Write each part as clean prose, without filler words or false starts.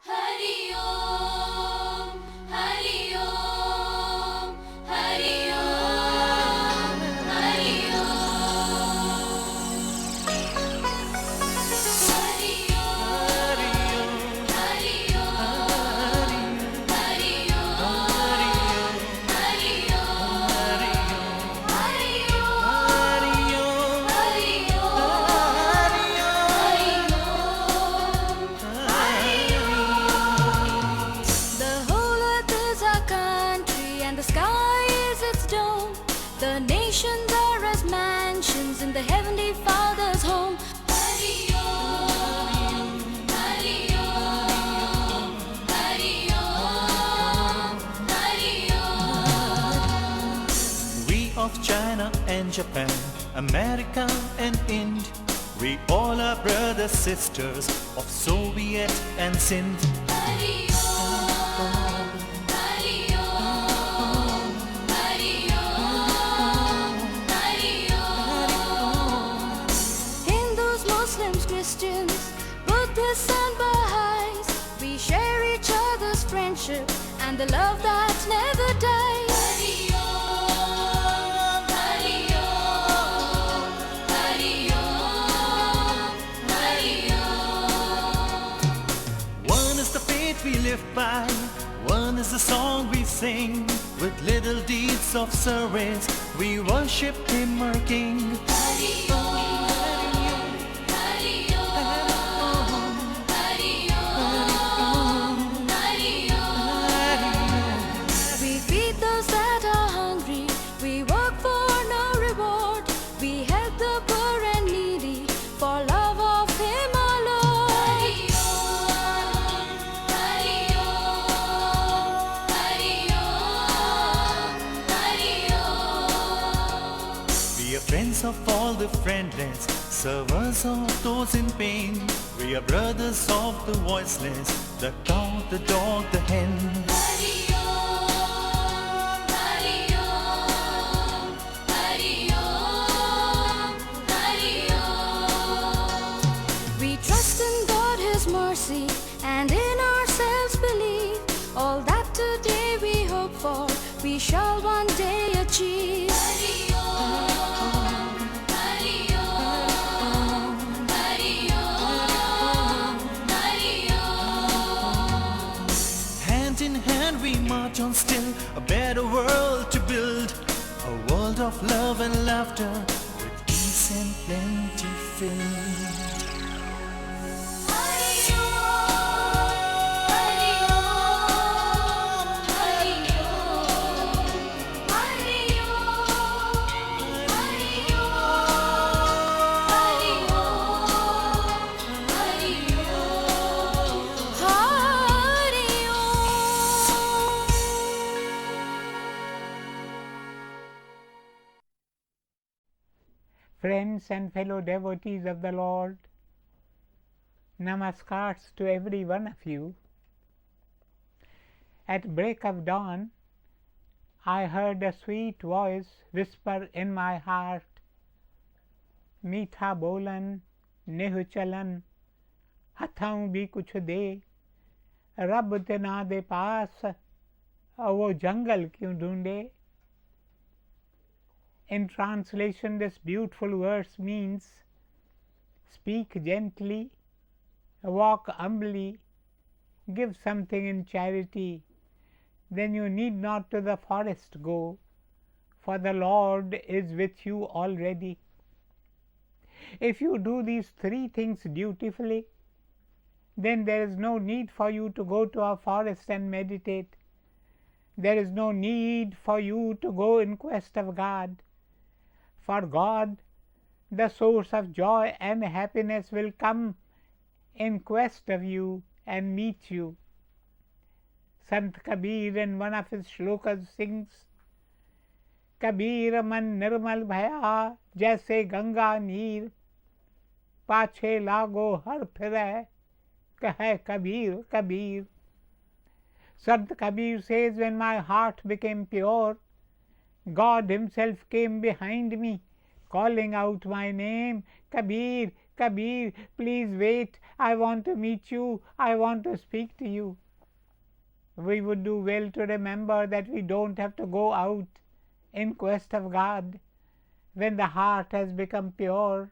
Hari Om, Hari Om, Hari Om, Hari Om. Hari Om, Hari Om, Hari Om, Hari Om, Hari Om, Hari The whole earth is our country and the sky is its dome. The nations are as mansions in the heavenly Father's home. Hari Om, Hari Om, Hari Om, Hari Om. We of China and Japan, America and Ind, we all are brothers, sisters of Soviet and Sindh. Hari Om, Hari Om, Hari Om, Hari Om. Hindus, Muslims, Christians, Buddhists and Baha'is, we share each other's friendship and the love that never dies. Hari Om, Hari Om, Hari Om, Hari Om. One is the faith we live by, one is the song we sing. With little deeds of service, we worship Him, our King. Hari Om, Hari Om, Hari Om, Hari Om. We feed those that are hungry, we work for no reward, we help the poor and needy for love of Him our Lord. Hari Om, Hari Om, Hari Om, Hari Om. We are friends of all the friendless, servers of those in pain. We are brothers of the voiceless, the cow, the dog, the hen. Hari Om, Hari Om, Hari Om, Hari Om. We trust in God, His mercy, and in ourselves believe. All that today we hope for, we shall one day achieve. Hari Om, Hari Om, Hari Om, Hari Om. Hand in hand we march on still, a better world to build, a world of love and laughter, with peace and plenty filled. Hari Om, Hari Om, Hari Om, Hari Om, Hari Om, Hari Om, Hari Om, Hari Friends and fellow devotees of the Lord, namaskars to every one of you. At break of dawn, I heard a sweet voice whisper in my heart, मीठा बोलन नेह चलन हथों भी कुछ दे रब ते ना दे पास वो जंगल क्यों ढूंढे. In translation, this beautiful verse means speak gently, walk humbly, give something in charity, then you need not to the forest go, for the Lord is with you already. If you do these three things dutifully, then there is no need for you to go to a forest and meditate. There is no need for you to go in quest of God. For God, the source of joy and happiness, will come in quest of you and meet you. Sant Kabir in one of his shlokas sings, Kabir man nirmal bhaya jaise Ganga neer, पाछे लागो हर फिरै कहे Kabir, Kabir. Sant Kabir says, when my heart became pure, God Himself came behind me, calling out my name, Kabir, Kabir, please wait, I want to meet you, I want to speak to you. We would do well to remember that we don't have to go out in quest of God when the heart has become pure.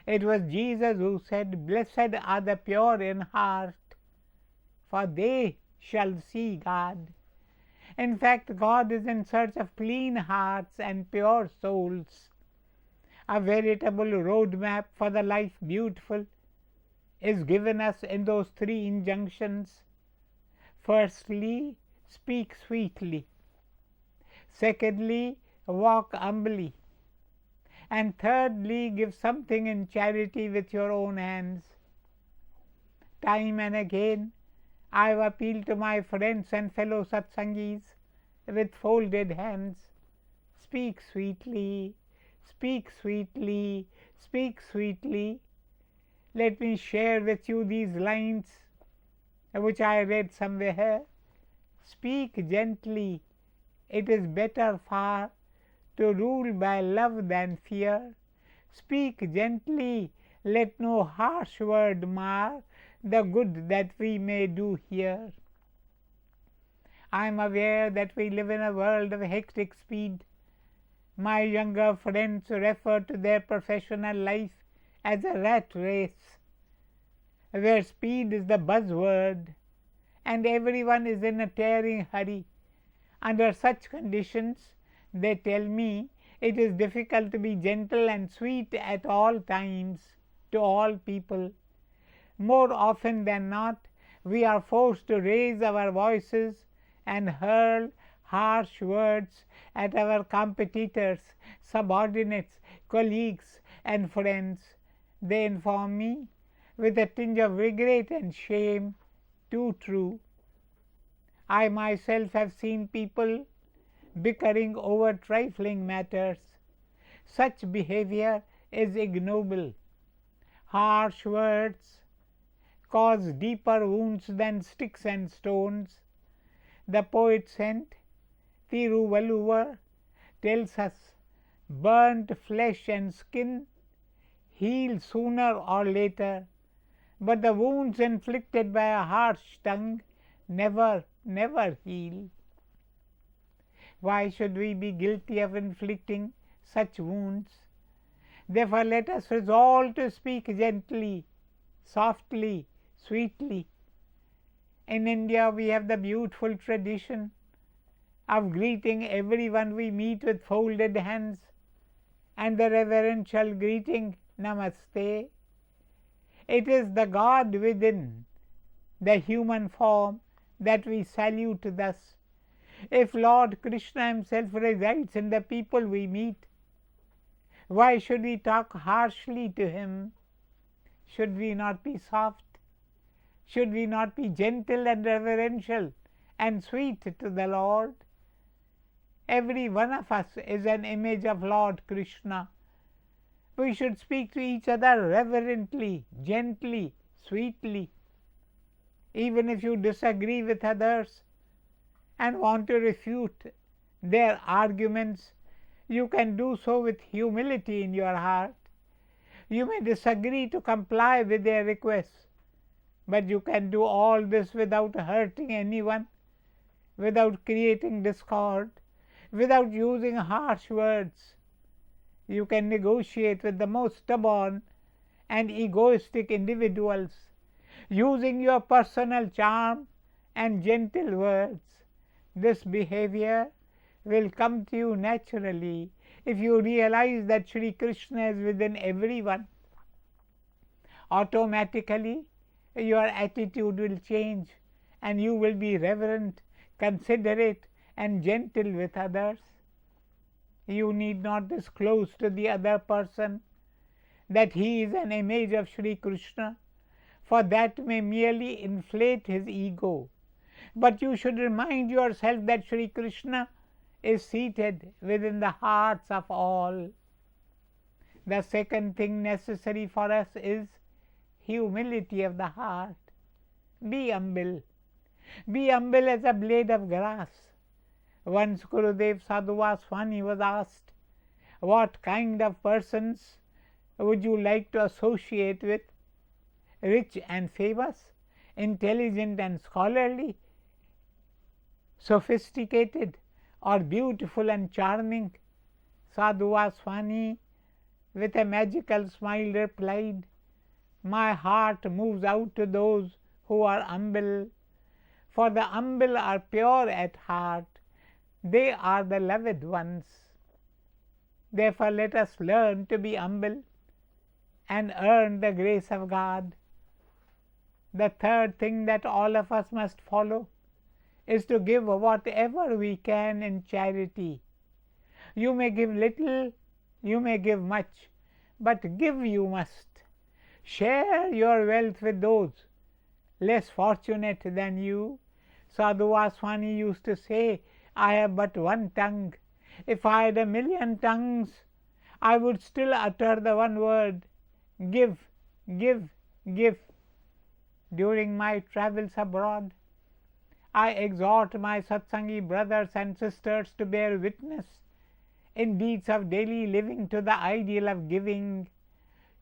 It was Jesus who said, "Blessed are the pure in heart, for they shall see God." In fact, God is in search of clean hearts and pure souls. A veritable roadmap for the life beautiful is given us in those three injunctions. Firstly, speak sweetly. Secondly, walk humbly. And thirdly, give something in charity with your own hands. Time and again, I have appealed to my friends and fellow satsangis with folded hands. Speak sweetly, speak sweetly, speak sweetly. Let me share with you these lines which I read somewhere. Speak gently, it is better far to rule by love than fear. Speak gently, let no harsh word mar the good that we may do here. I am aware that we live in a world of hectic speed. My younger friends refer to their professional life as a rat race, where speed is the buzzword and everyone is in a tearing hurry. Under such conditions, they tell me, it is difficult to be gentle and sweet at all times to all people. More often than not, we are forced to raise our voices and hurl harsh words at our competitors, subordinates, colleagues, and friends. They inform me with a tinge of regret and shame, too true. I myself have seen people bickering over trifling matters. Such behavior is ignoble. Harsh words cause deeper wounds than sticks and stones. The poet saint Thiruvalluvar tells us, burnt flesh and skin heal sooner or later, but the wounds inflicted by a harsh tongue never heal. Why should we be guilty of inflicting such wounds? Therefore, let us resolve to speak gently, softly, sweetly. In India, we have the beautiful tradition of greeting everyone we meet with folded hands and the reverential greeting, Namaste. It is the God within the human form that we salute thus. If Lord Krishna himself resides in the people we meet, why should we talk harshly to him? Should we not be soft? Should we not be gentle and reverential and sweet to the Lord? Every one of us is an image of Lord Krishna. We should speak to each other reverently, gently, sweetly. Even if you disagree with others and want to refute their arguments, you can do so with humility in your heart. You may disagree to comply with their requests, but you can do all this without hurting anyone, without creating discord, without using harsh words. You can negotiate with the most stubborn and egoistic individuals, using your personal charm and gentle words. This behavior will come to you naturally if you realize that Shri Krishna is within everyone. Automatically, your attitude will change and you will be reverent, considerate, and gentle with others. You need not disclose to the other person that he is an image of Shri Krishna, for that may merely inflate his ego. But you should remind yourself that Shri Krishna is seated within the hearts of all. The second thing necessary for us is humility of the heart. Be humble. Be humble as a blade of grass. Once Gurudev Sadhu Vaswani was asked what kind of persons would you like to associate with? Rich and famous, intelligent and scholarly, sophisticated, or beautiful and charming? Sadhu Vaswani, with a magical smile, replied, My heart moves out to those who are humble, for the humble are pure at heart, they are the loved ones. Therefore, let us learn to be humble and earn the grace of God. The third thing that all of us must follow is to give whatever we can in charity. You may give little, you may give much, but give you must. Share your wealth with those less fortunate than you. Sadhu Vaswani used to say, I have but one tongue. If I had 1,000,000 tongues, I would still utter the one word, give, give, give. During my travels abroad, I exhort my satsangi brothers and sisters to bear witness in deeds of daily living to the ideal of giving.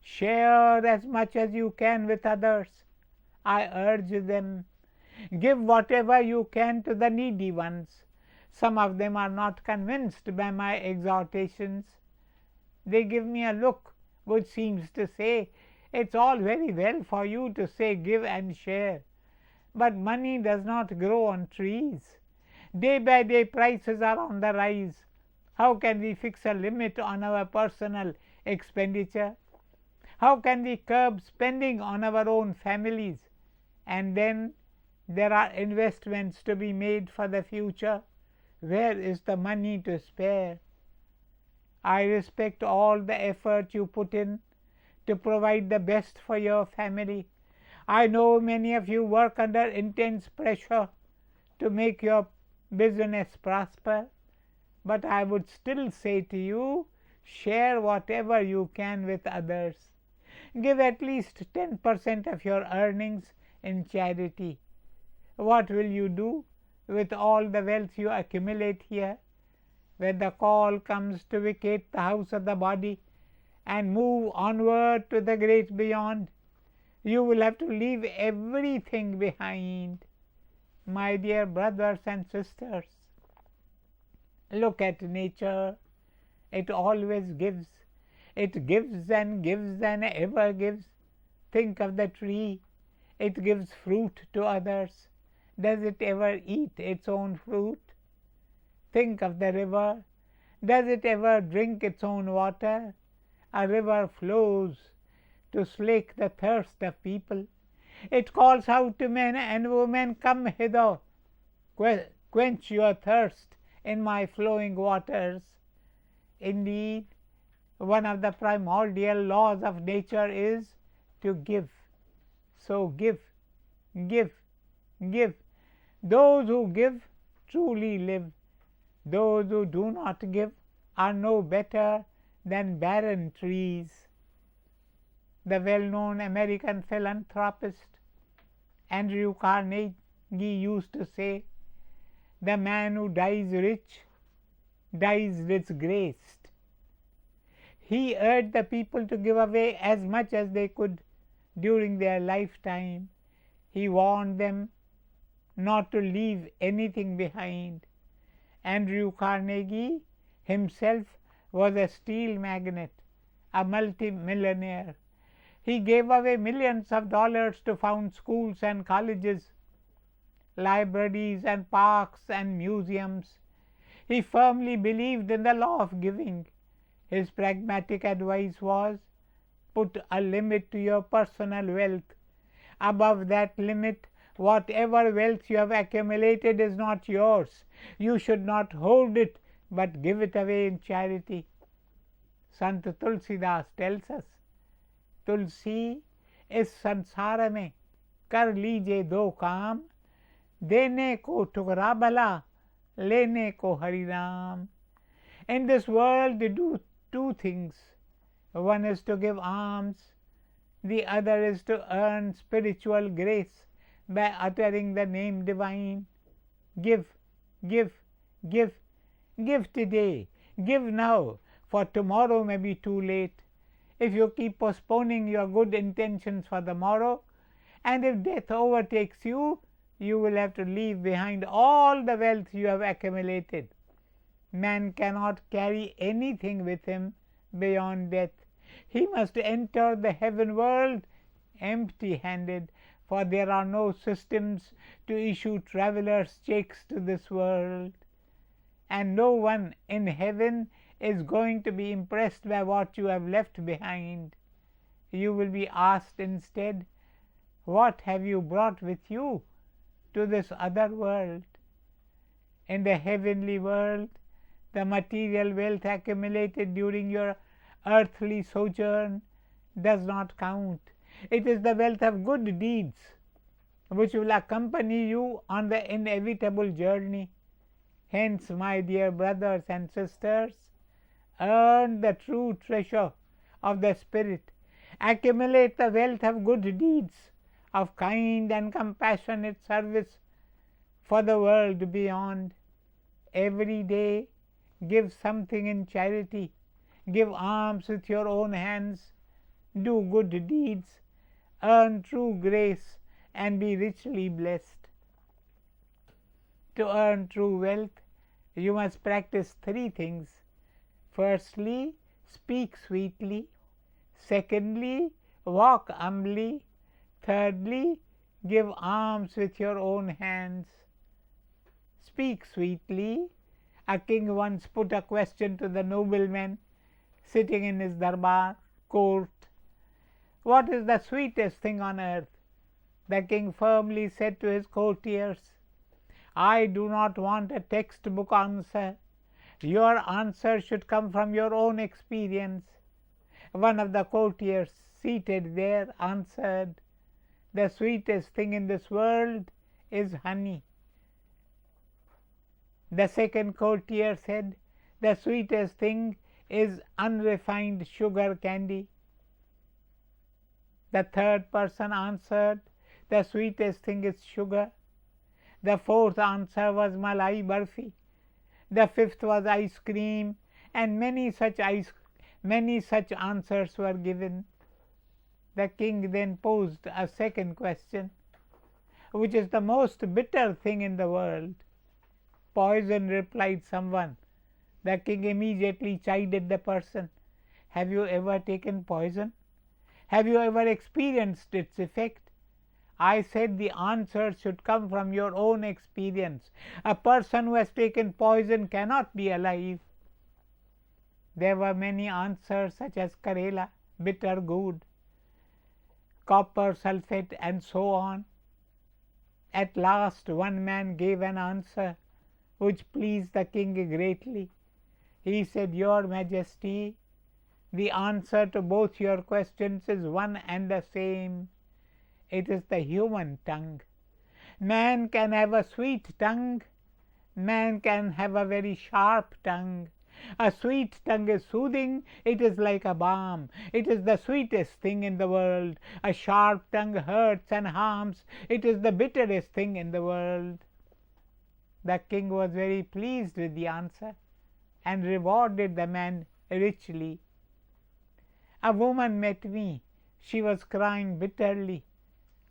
Share as much as you can with others. I urge them, give whatever you can to the needy ones. Some of them are not convinced by my exhortations. They give me a look which seems to say, it's all very well for you to say give and share, but money does not grow on trees. Day by day prices are on the rise. How can we fix a limit on our personal expenditure? How can we curb spending on our own families? And then there are investments to be made for the future. Where is the money to spare? I respect all the effort you put in to provide the best for your family. I know many of you work under intense pressure to make your business prosper, but I would still say to you, share whatever you can with others. Give at least 10% of your earnings in charity. What will you do with all the wealth you accumulate here? When the call comes to vacate the house of the body and move onward to the great beyond, you will have to leave everything behind. My dear brothers and sisters, look at nature. It always gives. It gives and ever gives. Think of the tree. It gives fruit to others. Does it ever eat its own fruit? Think of the river. Does it ever drink its own water? A river flows to slake the thirst of people. It calls out to men and women, come hither, quench your thirst in my flowing waters. Indeed, one of the primordial laws of nature is to give. So give, give, give. Those who give truly live. Those who do not give are no better than barren trees. The well-known American philanthropist Andrew Carnegie used to say, the man who dies rich dies disgraced. He urged the people to give away as much as they could during their lifetime. He warned them not to leave anything behind. Andrew Carnegie himself was a steel magnate, a multi-millionaire. He gave away millions of dollars to found schools and colleges, libraries and parks and museums. He firmly believed in the law of giving. His pragmatic advice was, put a limit to your personal wealth. Above that limit, whatever wealth you have accumulated is not yours. You should not hold it, but give it away in charity. Sant Tulsidas tells us, तुलसी इस संसार में कर लीजिए दो काम, देने को ठुकरा भला, लेने को हरि नाम. In this world do two things. One is to give alms, the other is to earn spiritual grace by uttering the name divine. Give, give, give, give today, give now, for tomorrow may be too late. if you keep postponing your good intentions for the morrow, and if death overtakes you, you will have to leave behind all the wealth you have accumulated. Man cannot carry anything with him beyond death. He must enter the heaven world empty handed, for there are no systems to issue travelers' checks to this world, and no one in heaven is going to be impressed by what you have left behind. You will be asked instead, what have you brought with you to this other world? In the heavenly world, the material wealth accumulated during your earthly sojourn does not count. It is the wealth of good deeds which will accompany you on the inevitable journey. Hence, my dear brothers and sisters, earn the true treasure of the Spirit. Accumulate the wealth of good deeds, of kind and compassionate service for the world beyond. Every day, give something in charity. Give alms with your own hands. Do good deeds. Earn true grace and be richly blessed. To earn true wealth, you must practice three things. Firstly, speak sweetly. Secondly, walk humbly. Thirdly, give alms with your own hands. Speak sweetly. A king once put a question to the nobleman sitting in his darbar court. What is the sweetest thing on earth? The king firmly said to his courtiers, I do not want a textbook answer. Your answer should come from your own experience. One of the courtiers seated there answered, the sweetest thing in this world is honey. The second courtier said, the sweetest thing is unrefined sugar candy. The third person answered, the sweetest thing is sugar. The fourth answer was malai barfi. The fifth was ice cream, and many such answers were given. The king then posed a second question, which is the most bitter thing in the world? Poison, replied someone. The king immediately chided the person. Have you ever taken poison? Have you ever experienced its effect? I said the answer should come from your own experience. A person who has taken poison cannot be alive. There were many answers such as Karela, bitter good, copper sulphate, and so on. At last one man gave an answer which pleased the king greatly. He said, Your Majesty, the answer to both your questions is one and the same. It is the human tongue. Man can have a sweet tongue. Man can have a very sharp tongue. A sweet tongue is soothing. It is like a balm. It is the sweetest thing in the world. A sharp tongue hurts and harms. It is the bitterest thing in the world. The king was very pleased with the answer and rewarded the man richly. A woman met me. She was crying bitterly.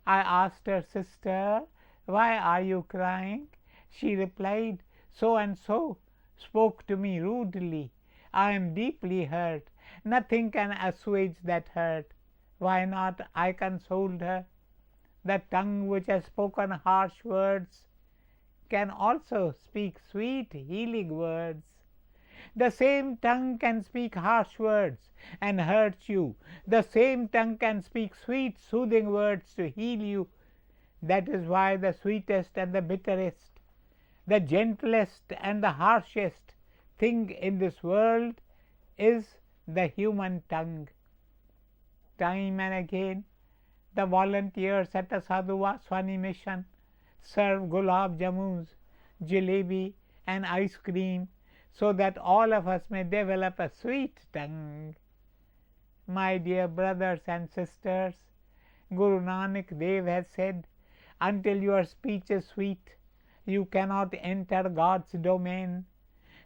I asked her, Sister, why are you crying? She replied, So and so spoke to me rudely. I am deeply hurt. Nothing can assuage that hurt. Why not? I consoled her. The tongue which has spoken harsh words can also speak sweet, healing words. The same tongue can speak harsh words and hurt you. The same tongue can speak sweet, soothing words to heal you. That is why the sweetest and the bitterest, the gentlest and the harshest thing in this world is the human tongue. Time and again, the volunteers at the Sadhu Vaswani mission serve gulab jamuns, jalebi, and ice cream, so that all of us may develop a sweet tongue. My dear brothers and sisters, Guru Nanak Dev has said, until your speech is sweet, you cannot enter God's domain.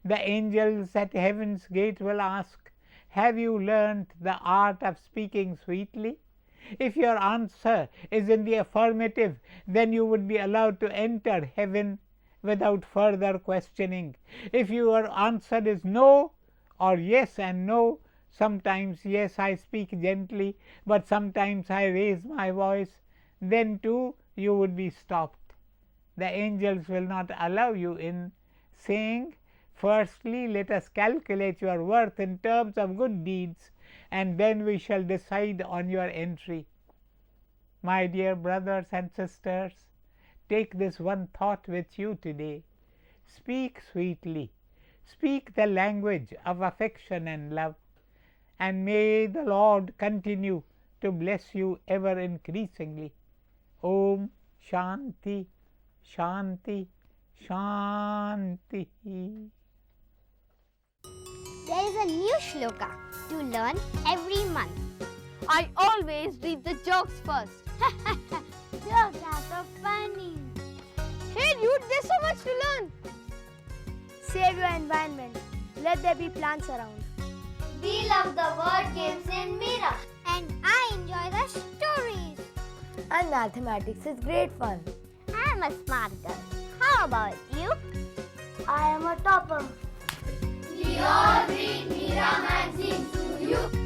The angels at heaven's gate will ask, Have you learnt the art of speaking sweetly? If your answer is in the affirmative, then you would be allowed to enter heaven without further questioning. If your answer is no, or yes and no, sometimes yes I speak gently, but sometimes I raise my voice, then too you would be stopped. The angels will not allow you in, saying, firstly let us calculate your worth in terms of good deeds, and then we shall decide on your entry. My dear brothers and sisters, take this one thought with you today. Speak sweetly, speak the language of affection and love, and may the Lord continue to bless you ever increasingly. Om Shanti Shanti Shanti. There is a new shloka to learn every month. I always read the jokes first. Jokes are so funny. Hey dude, there's so much to learn. Save your environment. Let there be plants around. We love the word games in Mira. And I enjoy the stories. And mathematics is great fun. I'm a smart girl. How about you? I am a topper. We all read Mira magazine to you.